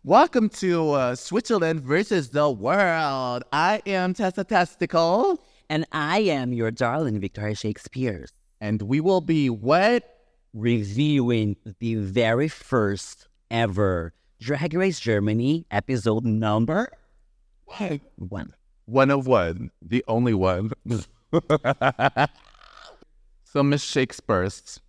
Welcome to Switzerland versus the world. I am Tessa Testicle. And I am your darling Victoria Shakespears. And we will be what? Reviewing the very first ever Drag Race Germany episode number What? one. One of one. The only one. So, Miss Shakespears,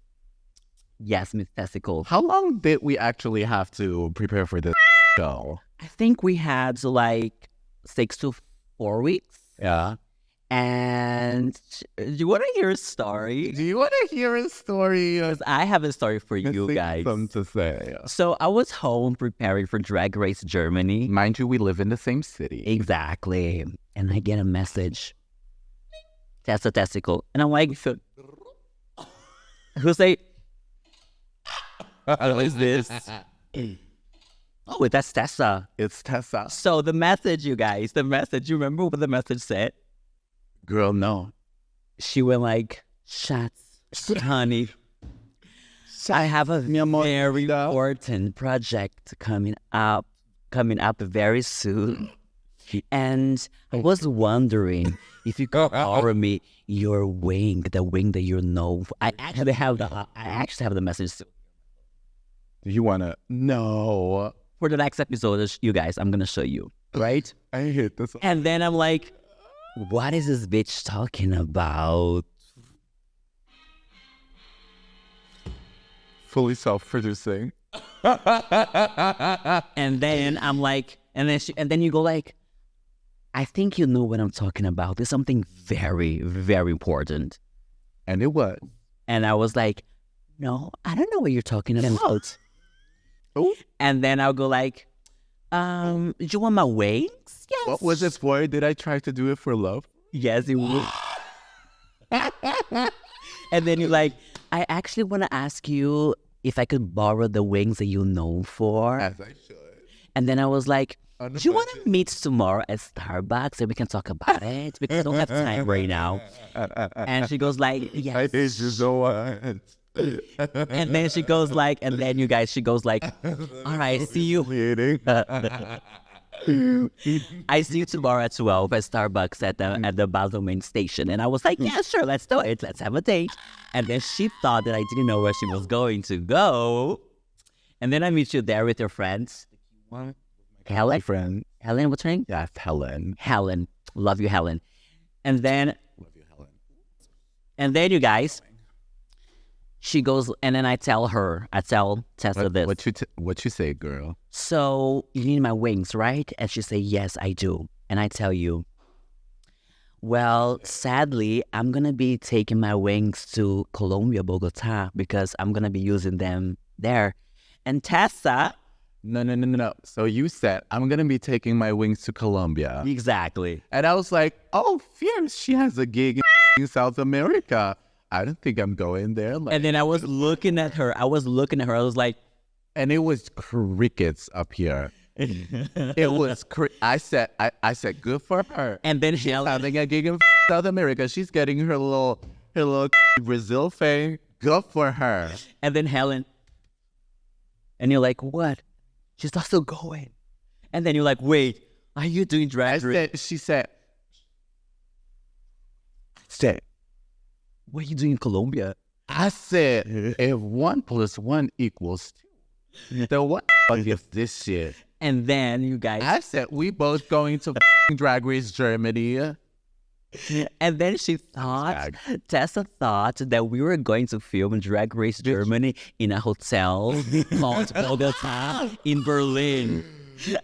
Yes, Miss Testicle. how long did we actually have to prepare for this show? I think we had like 6 to 4 weeks. Yeah. And do you want to hear a story? Do you want to hear a story? Because I have a story for you guys. Something to say. So I was home preparing for Drag Race Germany. Mind you, we live in the same city. Exactly. And I get a message. Tessa Testicle. And I'm like, who's like, what is this? Oh, that's Tessa. It's Tessa. So the message, you guys, you remember what the message said? Girl, no. She went like, shots, honey. I have a very important project coming up very soon. And I was wondering if you could offer me your wing, the wing that you know. I actually have the message too. Do you want to? No. For the next episode, you guys, I'm going to show you, right? I hate this. And then I'm like, what is this bitch talking about? Fully self-producing. And then I'm like, and then you go like, I think you know what I'm talking about. There's something very, very important. And it was. And I was like, no, I don't know what you're talking about. Oh. And then I'll go like, do you want my wings? Yes. What was it for? Did I try to do it for love? Yes, it was. And then you're like, I actually want to ask you if I could borrow the wings that you're known for. As I should. And then I was like, do you want to meet tomorrow at Starbucks and we can talk about it? Because I don't have time right now. And she goes like, yes. I hate you so much. And then she goes like, and then you guys, she goes like, all right, see you. I see you tomorrow at 12 at Starbucks at the Basel main station. And I was like, yeah, sure, let's do it. Let's have a date. And then she thought that I didn't know where she was going to go. And then I meet you there with your friends. Helen? Friend. Helen, what's her name? Yes, Helen. Helen. Love you, Helen. And then, Love you, Helen. you guys, she goes, and then I tell Tessa this. What you say, girl? So, you need my wings, right? And she say, yes, I do. And I tell you, well, sadly, I'm going to be taking my wings to Colombia, Bogota, because I'm going to be using them there. And Tessa... No. So you said, I'm going to be taking my wings to Colombia. Exactly. And I was like, oh, fierce. She has a gig in South America. I don't think I'm going there. Like, and then I was looking at her. I was like... And it was crickets up here. It was... I said, good for her. And then She's having a gig in South America. She's getting her little Brazil fame. Good for her. And then Helen... And you're like, what? She's also going. And then you're like, wait, are you doing drag race? She said, what are you doing in Colombia? I said, if 1 + 1 = 2, then what the fuck is this shit? And then you guys... I said, we both going to Drag Race Germany. And then Tessa thought that we were going to film Drag Race Germany in a hotel called Bogota in Berlin.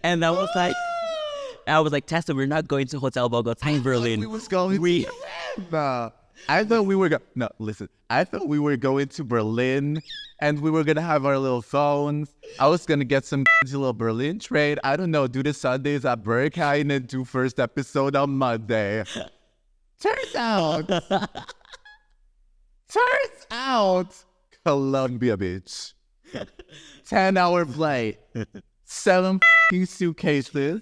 And I was like, Tessa, we're not going to Hotel Bogota in Berlin. We was going to... I thought we were I thought we were going to Berlin and we were going to have our little phones. I was going to get some little Berlin trade. I don't know, do the Sundays at Berghain and do first episode on Monday. Turns out, Colombia, bitch. 10-hour flight. 7 suitcases.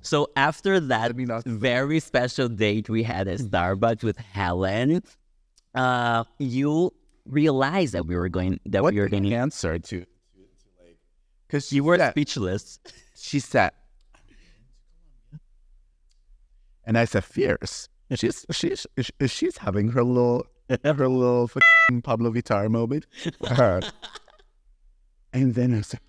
So after that very special date we had at Starbucks with Helen, you realized that we were going. What answer to like Because You were speechless. she said, and I said, fierce. She's having her little fucking Pablo Vittar moment. And then I said,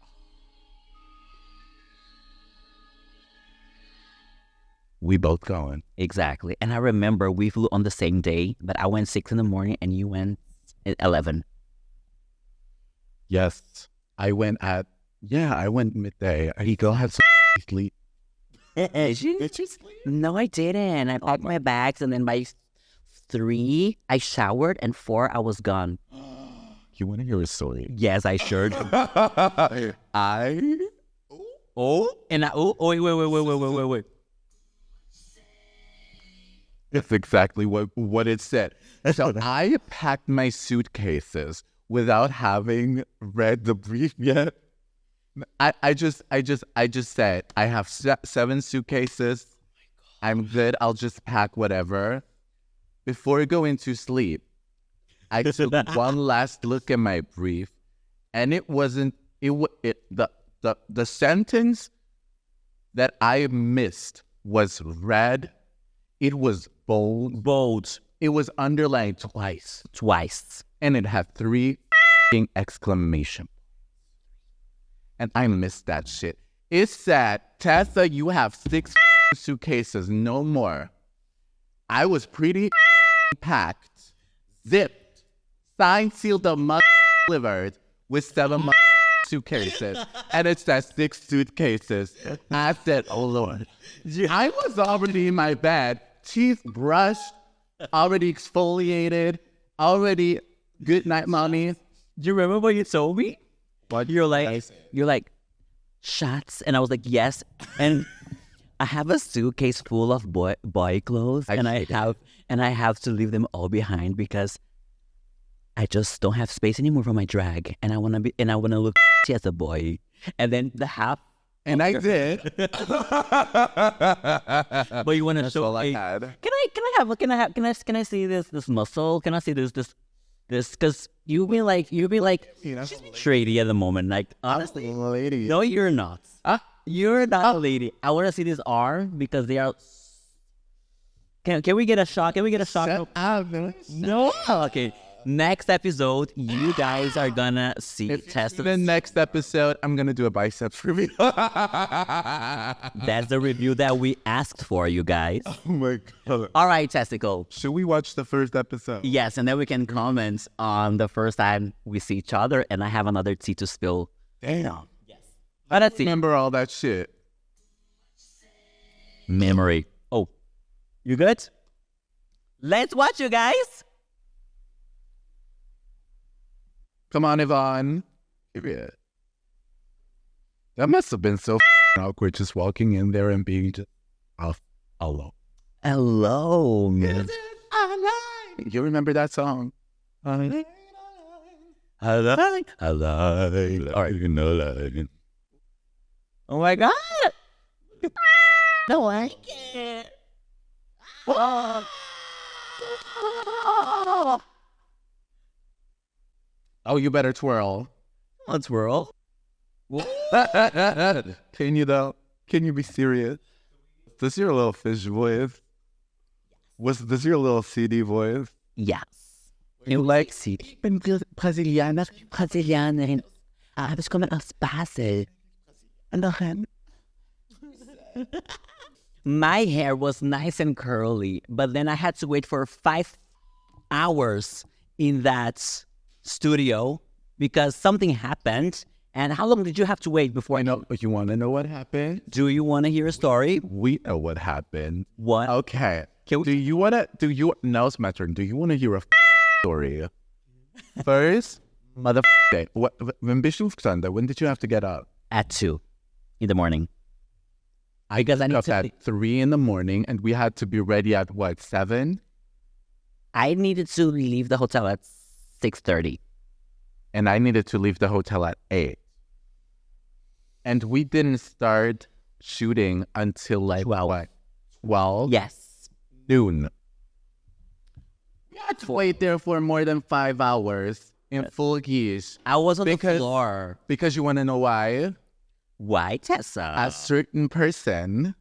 we both going. Exactly. And I remember we flew on the same day, but I went 6 a.m. and you went at 11. Yes, I went midday. I go have some sleep. Did you sleep? No, I didn't. I packed my bags, and then by 3, I showered, and 4, I was gone. You want to hear a story? Yes, I sure do. Wait. That's exactly what it said. So I packed my suitcases without having read the brief yet. I just said I have 7 suitcases. I'm good. I'll just pack whatever. Before going to sleep, I took one last look at my brief, and it wasn't the sentence that I missed was red. It was bold. It was underlined twice, and it had 3 exclamation. And I missed that shit. It said, Tessa, you have 6 suitcases, no more. I was pretty packed, zipped, signed, sealed, delivered with 7 suitcases. And it said 6 suitcases. I said, oh Lord. I was already in my bed, teeth brushed, already exfoliated, already good night, mommy. Do you remember what you told me? What you're like shots, and I was like yes, and I have a suitcase full of boy clothes, and I have to leave them all behind because I just don't have space anymore for my drag, and I wanna look as a boy, and then the half. And I did. But you want to show? All I had. Can I see this muscle? Can I see this? Because you'll be like, she's shady at the moment. Like, honestly, lady. No, you're not. You're not a lady. I want to see this arm because they are. Can we get a shot? Can we get a shot? Shut up, No. Okay. Next episode, you guys are gonna see Tessa. The next episode, I'm gonna do a biceps review. That's the review that we asked for, you guys. Oh my god! All right, Testicle. Should we watch the first episode? Yes, and then we can comment on the first time we see each other, and I have another tea to spill. Damn. Yes. But let's see. Remember all that shit. Memory. Oh, you good? Let's watch, you guys. Come on, Yvonne. Yeah. That must have been so awkward just walking in there and being just off alone. Hello, man. You remember that song? Hello. All right. Oh my god. No, I can't. Oh, you better twirl. Let's whirl. Can you though? Can you be serious? This your little fish voice? Was this your little CD voice? Yes. You like CD? Ich bin Brasilianerin. Aber ich komme aus Basel. My hair was nice and curly, but then I had to wait for 5 hours in that studio because something happened. And how long did you have to wait before? I know. You want to know what happened? Do you want to hear a story? We know what happened. What? Okay. Now it's my turn. Do you want to hear a story? First, day. When did you have to get up? At 2 in the morning. I got up at 3 in the morning, and we had to be ready at what, 7? I needed to leave the hotel at 6:30. And I needed to leave the hotel at 8. And we didn't start shooting until like 12. What? 12? Yes. Noon. We had to wait there for more than 5 hours in full geese. I was on the floor. Because you want to know why? Why, Tessa? A certain person,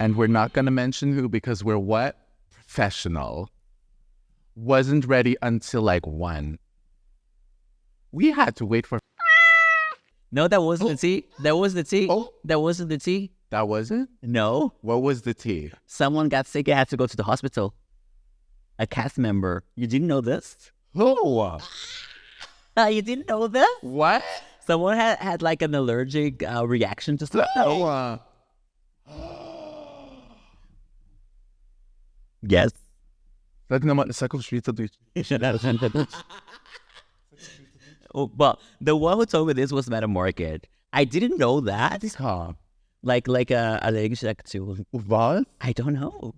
and we're not going to mention who because we're what? Professional. Wasn't ready until like 1. We had to wait for... No, that wasn't the tea. That was the tea. Oh. That wasn't the tea. That wasn't? No. What was the tea? Someone got sick and had to go to the hospital. A cast member. You didn't know this? Oh. You didn't know this? What? Someone had like an allergic reaction to something. Oh. Yes. Sabi naman, sa street Oh, well, the one who told me this was Metamoris. I didn't know that. Huh. Like a allergic reaction. What? I don't know.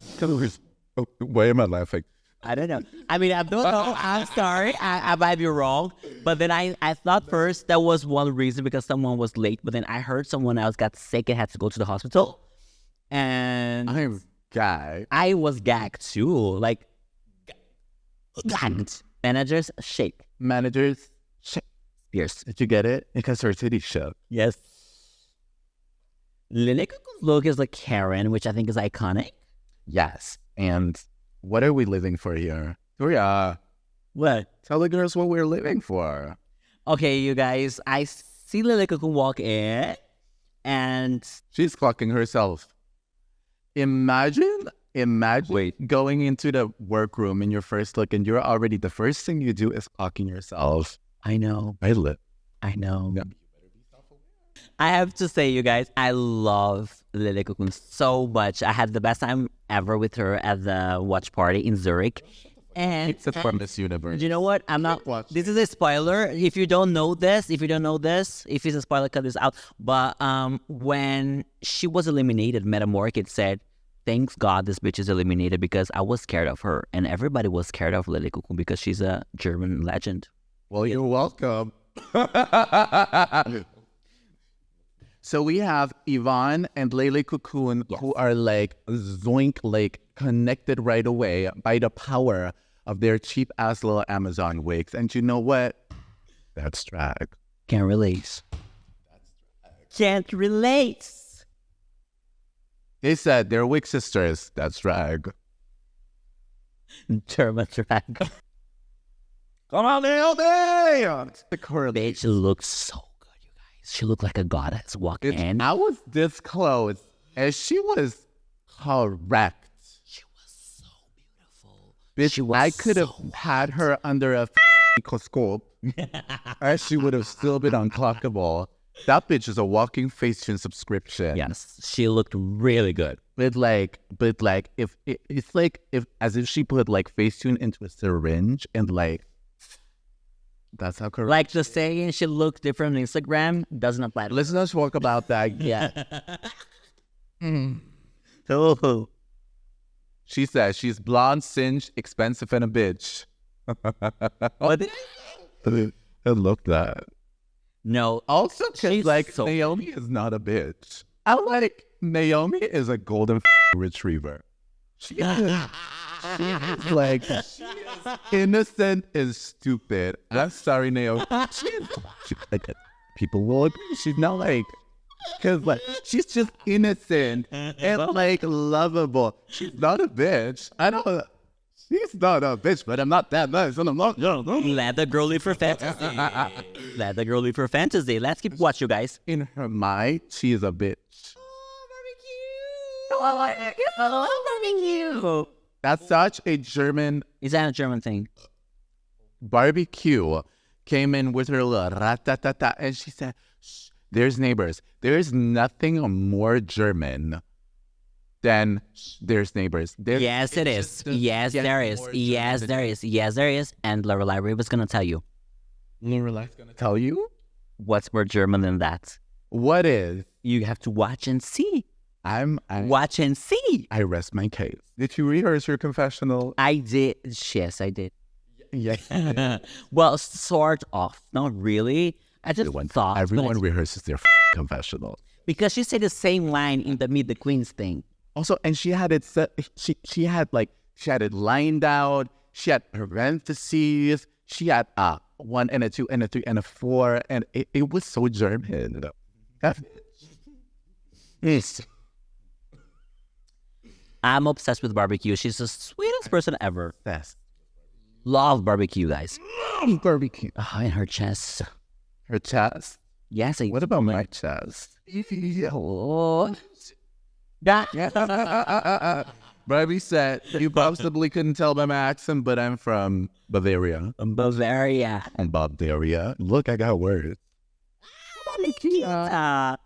Oh, why am I laughing? I don't know. I mean, I don't know. I'm sorry. I might be wrong. But then I thought first that was one reason because someone was late. But then I heard someone else got sick and had to go to the hospital. And I'm gagged. I was gagged too. Like, gagged. Managers shake. Managers, Shakespears. Did you get it? Because her titty shook. Yes. Lily look is like Karen, which I think is iconic. Yes. And what are we living for here? Victoria, What? tell the girls what we're living for. Okay, you guys. I see Lily walk in, and She's clocking herself. Imagine Wait. going into the workroom in your first look and you're already, the first thing you do is clocking yourself. I know. I lit. I know. Yeah. I have to say, you guys, I love Lily Cocoon so much. I had the best time ever with her at the watch party in Zurich. And It's from Miss Universe. you know what? I'm not. Watch. This is a spoiler. If you don't know this, if it's a spoiler, cut this out. But when she was eliminated, Metamoris said, "Thanks God this bitch is eliminated because I was scared of her, and everybody was scared of Lily Cocoon because she's a German legend." Well, you're welcome. So we have Yvonne and Lele Cocoon who are like zoink, like connected right away by the power of their cheap ass little Amazon wigs. And you know what? That's drag. Can't relate. Can't relate. They said they're wig sisters. That's drag. German drag. Come on, Naomi! The curly. Bitch looks so good, you guys. She looked like a goddess walking in. I was this close, and she was correct. She was so beautiful. Bitch, She was I could have so had her under a microscope, and she would have still been unclockable. That bitch is a walking Facetune subscription. Yes, she looked really good. But if it's like as if she put like Facetune into a syringe and like that's how correct. Like the saying she looked different on Instagram doesn't apply to Let's not talk about that. Yeah. Oh. She says she's blonde, singed, expensive, and a bitch. What did I? I love that. No. Also, because She's like so- Naomi is not a bitch. I like Naomi is a golden retriever. She is like she is innocent and stupid. I'm sorry, Naomi. People will agree. She's not like because like she's just innocent and like lovable. She's not a bitch. I don't. She's not a bitch, but I'm not that nice, and I'm not. Let the girl live for fantasy. Let the girl live for fantasy. Let's keep watch, you guys. In her mind, she is a bitch. Barbecue. That's such a German Is that a German thing? barbecue. Came in with her little rat-ta-ta-ta, and she said, "Shh, there's neighbors. There's nothing more German than there's neighbors." Yes, it is. Yes, there is. Yes, there is. Yes, there is. And Lorelai was going to tell you. Lorelai's gonna tell you What's more German than that? what is. You have to watch and see. I Watch and see. rest my case. Did you rehearse your confessional? I did. Yes, I did. Yeah. Well, sort of. Not really. I just thought. Everyone but rehearses their confessional. because she said the same line in the Meet the Queens thing. Also, and she had it set. She had it lined out. She had parentheses. She had 1 and a 2 and a 3 and a 4. And it was so German. Yes. I'm obsessed with barbecue. She's the sweetest person ever. Yes. Love barbecue, guys. Barbecue. Oh, and her chest. Her chest? Yes. What about my chest? Oh. Barbie said, you possibly couldn't tell by my accent, but I'm from Bavaria. Bavaria. And Bavaria. Look, I got words. Nikita.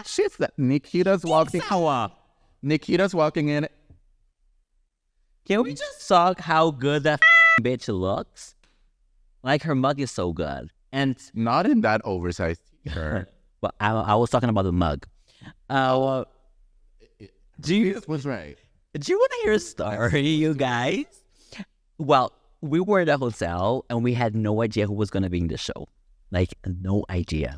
She's that. Nikita's walking. Nikita's walking in. Can we just talk how good that bitch looks? Like, her mug is so good. And Not in that oversized t-shirt. well, I was talking about the mug. Jesus was right. Do you want to hear a story, you guys? Well, we were at a hotel and we had no idea who was going to be in the show. Like, no idea.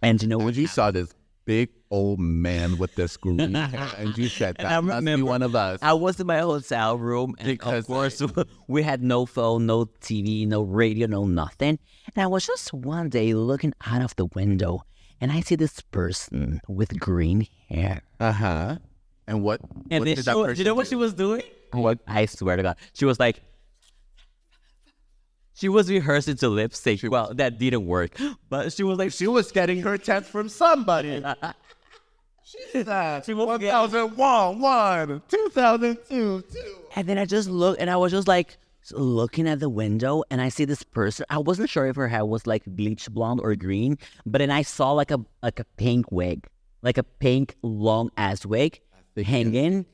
And you know what? You saw this big old man with this green hair, and you said that must be one of us. I was in my hotel room, and of course, we had no phone, no TV, no radio, no nothing. And I was just one day looking out of the window, and I see this person with green hair. Uh-huh. And what And did then that person you know what do? she was doing? What? I swear to God. She was like, she was rehearsing to lip sync. Well, that didn't work. But she was like, She was getting her text from somebody. She was 1001, 2002, 2. and then I just looked, and I was just like looking at the window, and I see this person. I wasn't sure if her hair was like bleach blonde or green, but then I saw like a pink wig, like a pink long ass wig hanging.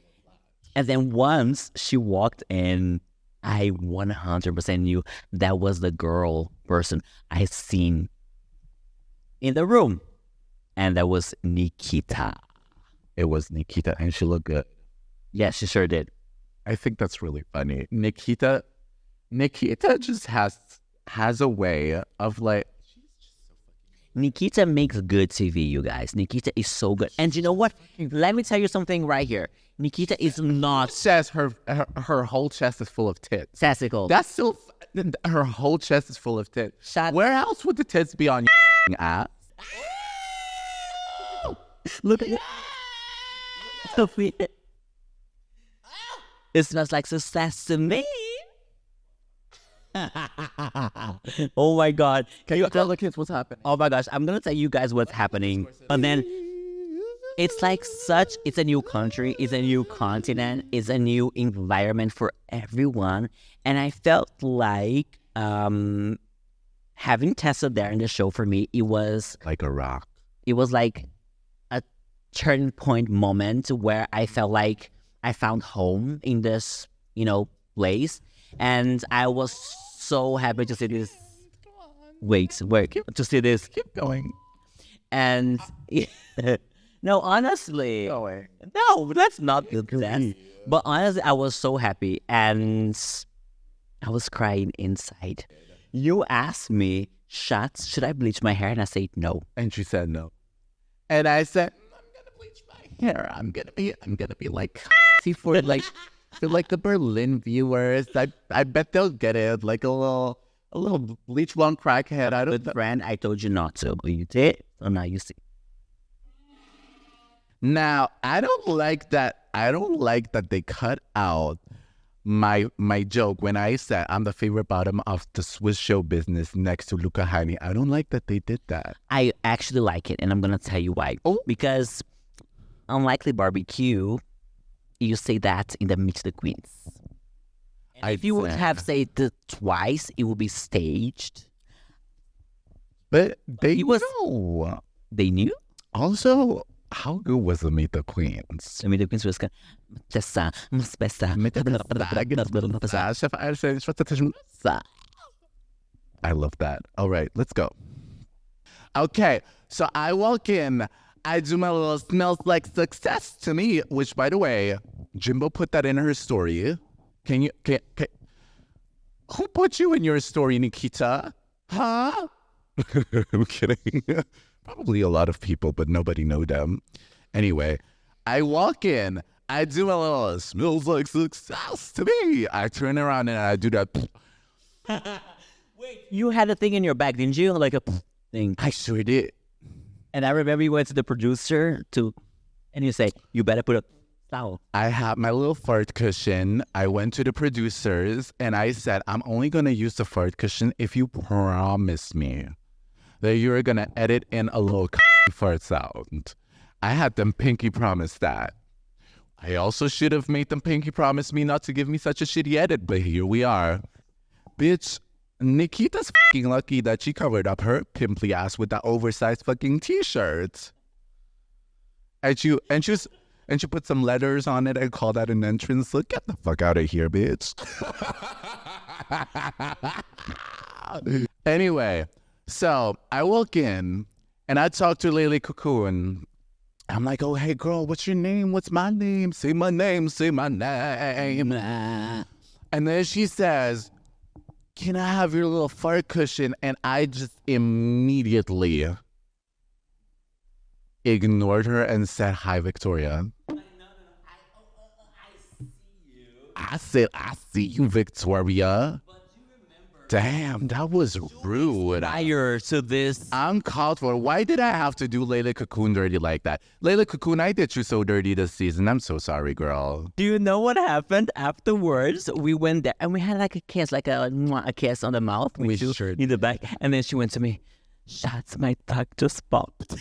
And then once she walked in, I 100% knew that was the girl person I seen in the room. And that was Nikita. It was Nikita, and she looked good. Yes, she sure did. I think that's really funny. Nikita just has a way of like. Nikita makes good TV, you guys. Nikita is so good. And you know what? Let me tell you something right here. Nikita is not Says her whole chest is full of tits. Testicle. That's still her whole chest is full of tits. Where else would the tits be on your ass? Look at it. So weird. It smells like success to me. Oh my God. Can you tell the kids what's happening? Oh my gosh. I'm going to tell you guys what's happening. And then it's like it's a new country, it's a new continent, it's a new environment for everyone. And I felt like having Tessa there in the show for me, it was Like a rock. it was like a turning point moment where I felt like I found home in this, place. And I was so happy to see this. Wait, to see this. Keep going. And no, honestly, Going. no, that's not the best. But honestly, I was so happy and I was crying inside. You asked me, Schatz, should I bleach my hair? And I said no. And she said no. And I said, I'm gonna bleach my hair. I'm gonna be like see for the Berlin viewers. I bet they'll get it. Like a little bleach blonde crackhead. I don't Good friend, I told you not to. But you did, so now you see. Now, I don't like that they cut out my joke when I said I'm the favorite bottom of the Swiss show business next to Luca Heine. I don't like that they did that. I actually like it, and I'm going to tell you why. Oh. Because unlikely barbecue, you say that in the Meet the Queens. And if you would have said it twice, it would be staged. But they know. They knew? Also, how good was the Meet the Queens? The Meet the Queens was good. Tessa, I love that. All right, let's go. Okay, so I walk in. I do my little smells like success to me, which, by the way, Jimbo put that in her story. Can who put you in your story, Nikita? Huh? I'm kidding. Probably a lot of people, but nobody know them. Anyway, I walk in. I do my little smells like success to me. I turn around and I do that. Wait, you had a thing in your bag, didn't you? Like a thing. I sure did. And I remember you went to the producer and you say, you better put a towel. I had my little fart cushion. I went to the producers and I said, I'm only going to use the fart cushion if you promise me that you're going to edit in a little fart sound. I had them pinky promise that. I also should have made them pinky promise me not to give me such a shitty edit, but here we are. Bitch, Nikita's fucking lucky that she covered up her pimply ass with that oversized fucking t-shirt. And she put some letters on it and called that an entrance look. Get the fuck out of here, bitch. Anyway, so I walk in and I talk to Lily Cocoon. I'm like, oh, hey, girl, what's your name? What's my name? Say my name. Say my name. And then she says, can I have your little fart cushion? And I just immediately ignored her and said, hi, Victoria. No. I see you. I said, I see you, Victoria. But you remember. Damn, that was rude. Prior to this. Uncalled for. Why did I have to do Layla Cocoon dirty like that? Layla Cocoon, I did you so dirty this season. I'm so sorry, girl. Do you know what happened afterwards? We went there and we had like a kiss, like a kiss on the mouth. We sure in the back. And then she went to me, shots, my tongue just popped.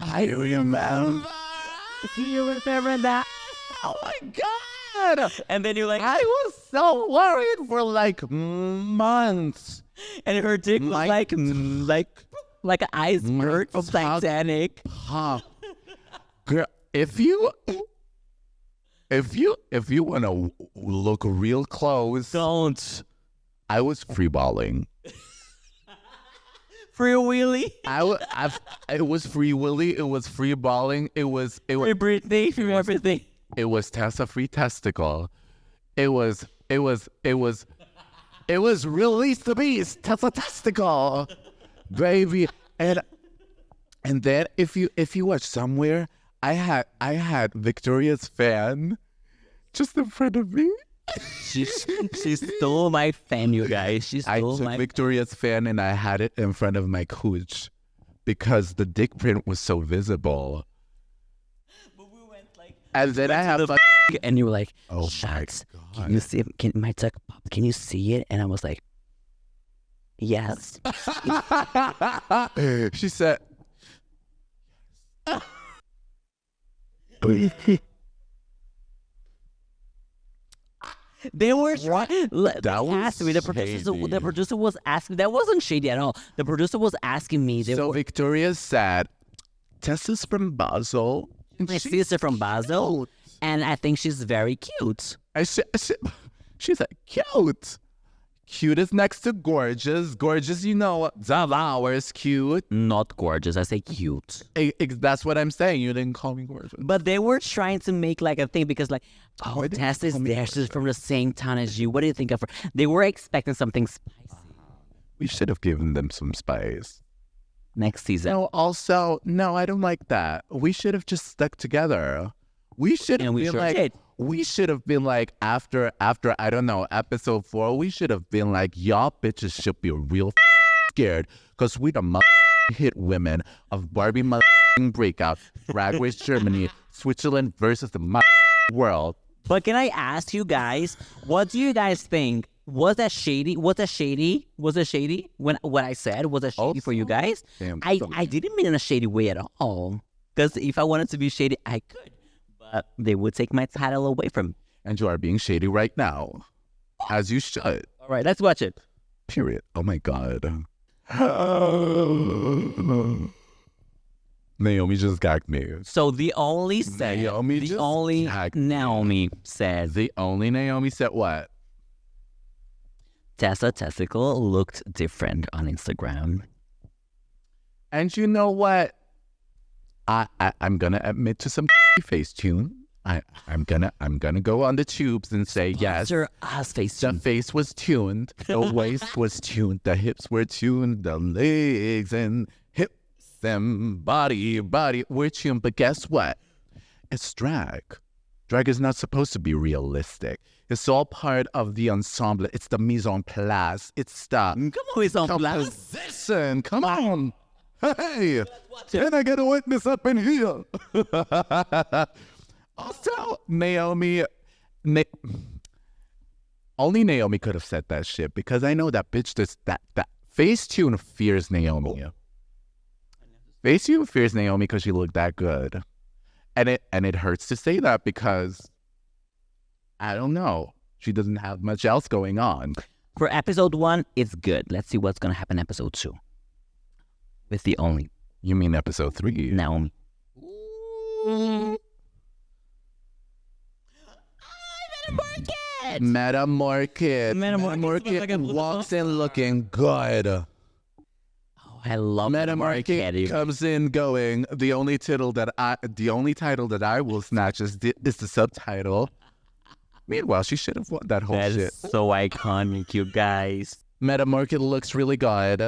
I remember. You remember that? Oh my God. And then you're like, I was so worried for like months. and her dick was like an iceberg, Titanic. Huh. Girl, if you want to look real close, Don't. I was free balling. Free Willy. It was free Willy. It was free balling. It was Free Britney. Free everything. It was Tessa free testicle. It was release the beast, Tessa testicle, baby. And then if you watch somewhere, I had Victoria's fan just in front of me. She stole my fan, you guys. She stole I took my Victoria's fan and I had it in front of my cooch because the dick print was so visible. But we went like, and then I have and you were like, oh shots. my God. Can you see it? My tuck pop? Can you see it? And I was like, yes. She said, They were That was me. The producer was asking. That wasn't shady at all. The producer was asking me. so Victoria said, Tessa's from Basel. And My sister from Basel, and I think she's very cute. She's like, cute. Cute is next to gorgeous. Gorgeous, you know, Zavao is cute. Not gorgeous. I say cute. That's what I'm saying. You didn't call me gorgeous. But they were trying to make like a thing because like, Why didn't Tessa you is call me there. She's from the same town as you. What do you think of her? They were expecting something spicy We should have given them some spice. next season. No, also, no, I don't like that. We should have just stuck together. We should have been like, we should have been like after I don't know, episode 4, we should have been like, y'all bitches should be real scared because we the hit women of Barbie breakout, Drag Race Germany, Switzerland versus the world. But can I ask you guys, what do you guys think? Was that shady? Was that shady? Was it shady? When what I said, was it shady for you guys? Damn, I didn't mean in a shady way at all. Because if I wanted to be shady, I could. But they would take my title away from me. And you are being shady right now. As you should. All right, let's watch it. Period. Oh my God. Naomi just gagged me. So the only said, Naomi the just only gagged me. Naomi said, The only Naomi said what? Tessa Testicle looked different on Instagram. And you know what? I'm gonna admit to some face tune. I'm gonna go on the tubes and say yes. Us face The face was tuned, the waist was tuned, the hips were tuned, the legs and hips and body were tuned. But guess what? It's drag. Drag is not supposed to be realistic. It's all part of the ensemble. It's the mise en place. It's the Come on, it's on composition. Come on. Hey, can I get a witness up in here? Also, Naomi, only Naomi could have said that shit because I know that bitch that Facetune fears Naomi. Facetune fears Naomi because she looked that good. And it hurts to say that because I don't know. She doesn't have much else going on. For episode 1, it's good. Let's see what's gonna happen episode 2. With the only You mean episode 3? Naomi. Metamoris walks in looking good. Oh, I love Metamoris comes in going. The only title that I will snatch is the subtitle. Meanwhile, she should have won that whole That shit. is so iconic, you guys. Metamoris looks really good.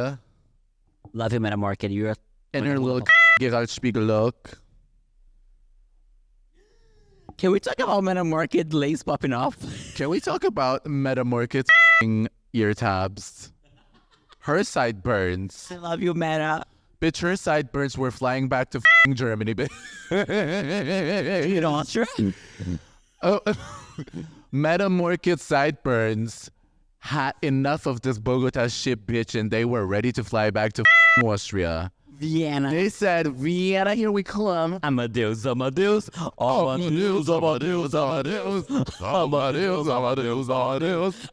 Love you, Metamarket. You're In her little Gerald Spiegel look. Can we talk about Metamarket lace popping off? Can we talk about Metamoris ear tabs? Her sideburns. I love you, Meta. Bitch, her sideburns were flying back to Germany, bitch. You know, sure. Oh, Metamoris sideburns had enough of this Bogota shit, bitch, and they were ready to fly back to Austria. Vienna. They said, Vienna, here we come. Amadeus, Amadeus. Amadeus, Amadeus, Amadeus. Amadeus, Amadeus, Amadeus.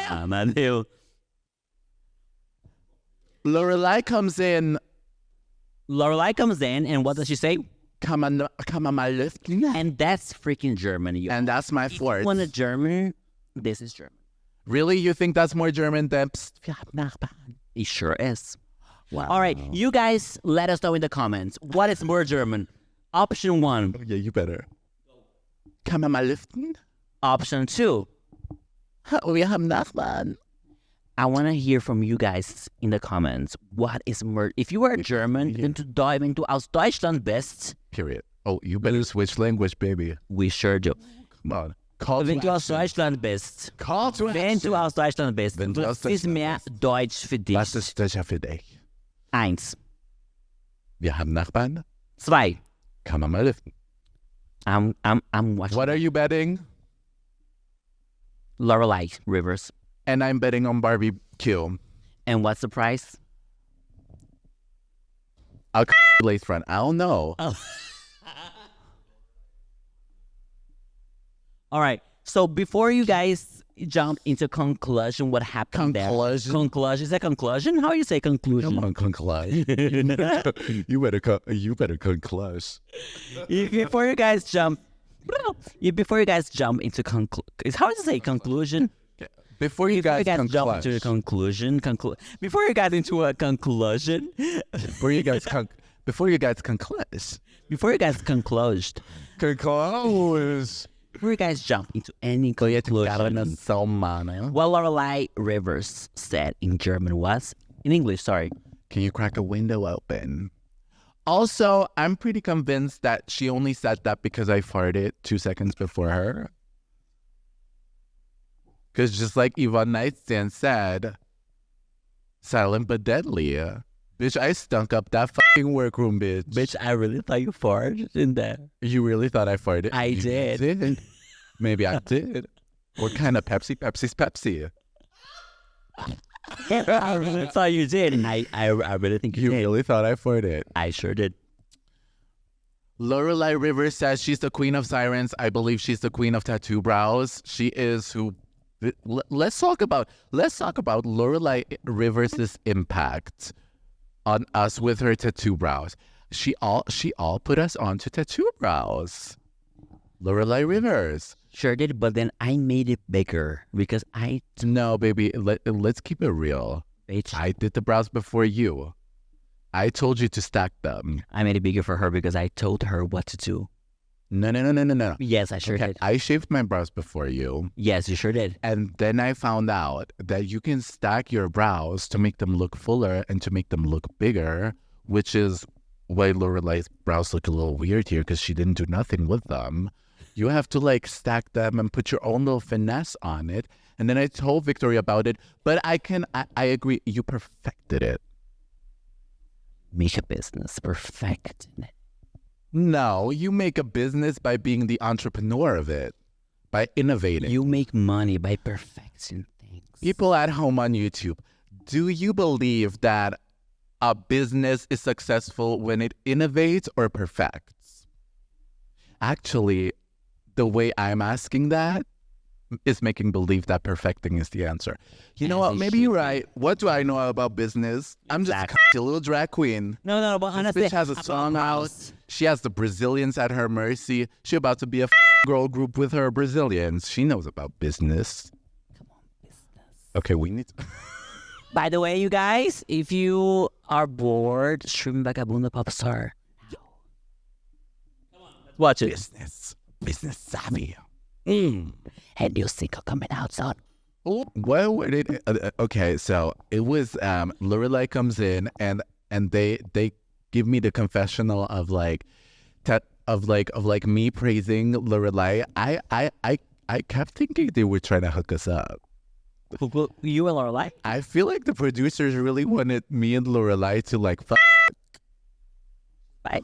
Amadeus. Lorelai comes in. Lorelai comes in, and what does she say? Come on, my lift. And that's freaking German. You And that's my if you fourth. want a German, this is German. Really? You think that's more German than It sure is. Wow. All right, you guys, let us know in the comments. What is more German? Option 1. Yeah, you better. Come on, my lift. Option 2. We have Nachbarn. I want to hear from you guys in the comments. What is more? If you are German, wenn du aus Deutschland bist, Period. Oh, you better switch language, baby. we sure do. Come on. Call Wenn to du aus action. Deutschland bist, Call to wenn action. du aus Deutschland bist, Wenn du aus was ist Deutschland mehr Deutsch für dich? Was ist Deutscher für dich? 1. Wir haben Nachbarn. 2. Kann man mal liften. I'm watching What are you betting? Lorelai Rivers. And I'm betting on barbecue. And what's the price? I'll lace front. I don't know. All right. So before you guys jump into conclusion, what happened Conclusion? there? Conclusion. Is that conclusion? How do you say conclusion? Come on, conclude. you better conclude. Before you guys jump into how does it say conclusion? Before you guys jump into a conclude. conclusion, before you guys into a conclusion, Before you guys conclude. before you guys concluded, before you guys jump into any conclusion, what Lorelai Rivers said in German was in English. Sorry. Can you crack a window open? Also, I'm pretty convinced that she only said that because I farted 2 seconds before her. Because just like Yvonne Nightstand said, silent but deadly. Bitch, I stunk up that fucking workroom, bitch. Bitch, I really thought you farted in there. You really thought I farted? I You did. Maybe I did. What kind of Pepsi? Pepsi's Pepsi. I really thought you did, and I really think you You did. really thought I farted. I sure did. Lorelai Rivers says she's the queen of sirens. I believe she's the queen of tattoo brows. She is who. Let's talk about Lorelai Rivers' impact on us with her tattoo brows. She all put us onto tattoo brows. Lorelai Rivers. Sure did, but then I made it bigger because No, baby, let's keep it real. bitch, I did the brows before you. I told you to stack them. I made it bigger for her because I told her what to do. No. Yes, I sure Okay, did. I shaved my brows before you. Yes, you sure did. And then I found out that you can stack your brows to make them look fuller and to make them look bigger, which is why Lorelai's brows look a little weird here because she didn't do nothing with them. You have to like stack them and put your own little finesse on it. And then I told Victoria about it, but I agree, you perfected it. Make a business, perfect it. No, you make a business by being the entrepreneur of it, by innovating. You make money by perfecting things. People at home on YouTube, do you believe that a business is successful when it innovates or perfects? Actually, the way I'm asking that is making believe that perfecting is the answer. You know what? Maybe you're right. What do I know about business? I'm just a little drag queen. No, but honestly, this bitch has a song out. She has the Brazilians at her mercy. She about to be a girl group with her Brazilians. She knows about business. Come on, business. Okay, we need to... By the way, you guys, if you are bored, stream Vagabunda Popstar. Come on, let's watch it. Business savvy. And new single coming out soon. Oh, well, okay, so it was Lorelai comes in and they give me the confessional of like me praising Lorelai. I kept thinking they were trying to hook us up. You and Lorelai? I feel like the producers really wanted me and Lorelai to like fuck.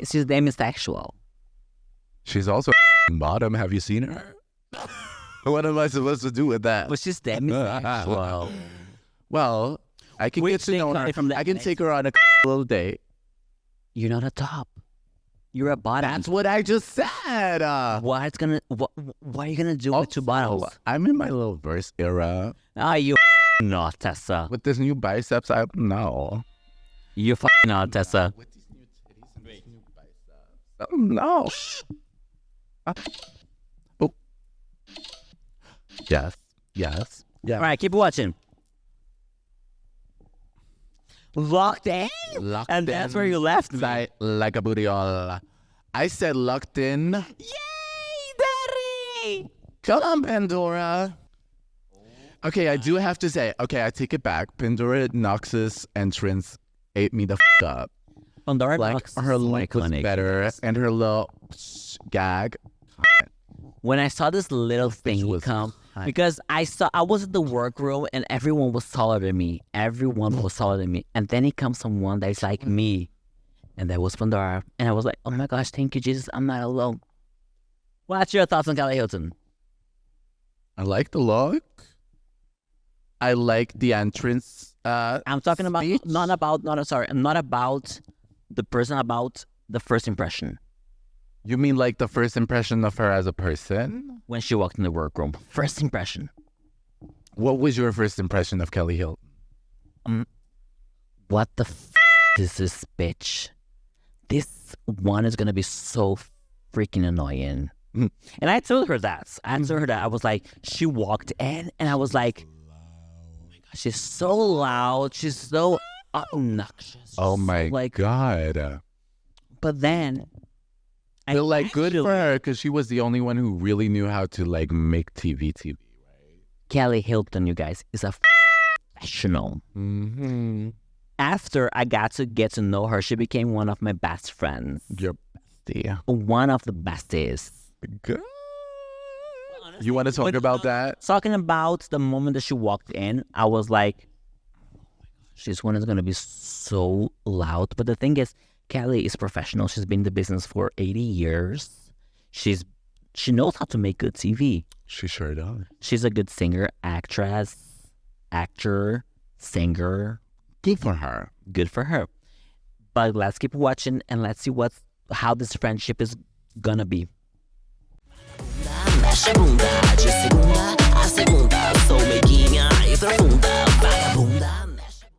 She's demisexual. She's also bottom. Have you seen her? What am I supposed to do with that? But she's demisexual. Well, I can get to know her. I can take her on a little date. You're not a top. You're a bottom. That's what I just said. What are you gonna do with two bottoms? I'm in my little verse era. You not, Tessa. With this new biceps, I no. You not, Tessa. With these new titties and these new biceps. Oh no. Oh. Yes. All right, keep watching. Locked in? And that's where you left me. Like a booty all. I said locked in. Yay, Daddy! Come on, Pandora. Okay, I do have to say, I take it back. Pandora Nox's entrance ate me the up. Pandora like, Nox her look was better, and her little gag. When I saw this little thing come, because I was in the workroom and everyone was taller than me. And then it comes someone that's like me. And that was Pandora. And I was like, oh my gosh, thank you, Jesus. I'm not alone. What's your thoughts on Kelly Hilton? I like the look. I like the entrance. I'm talking about speech. not about the person, about the first impression. You mean like the first impression of her as a person? When she walked in the workroom. First impression. What was your first impression of Kelly Hilton? What the is this bitch? This one is going to be so freaking annoying. And I told her that. I was like, she walked in and I was like, oh my gosh, she's so loud. She's so obnoxious. Oh my God. But then... I feel like good for her because she was the only one who really knew how to like make TV, right? Kelly Hilton, you guys, is a professional. Mm-hmm. After I got to get to know her, she became one of my best friends. Your bestie. One of the besties. Good. You want to talk about that? Talking about the moment that she walked in, I was like, this one is going to be so loud. But the thing is, Kelly is professional. She's been in the business for 80 years. She knows how to make good TV. She sure does. She's a good singer, actor, singer. Good for her. Good for her. But let's keep watching and let's see how this friendship is gonna be.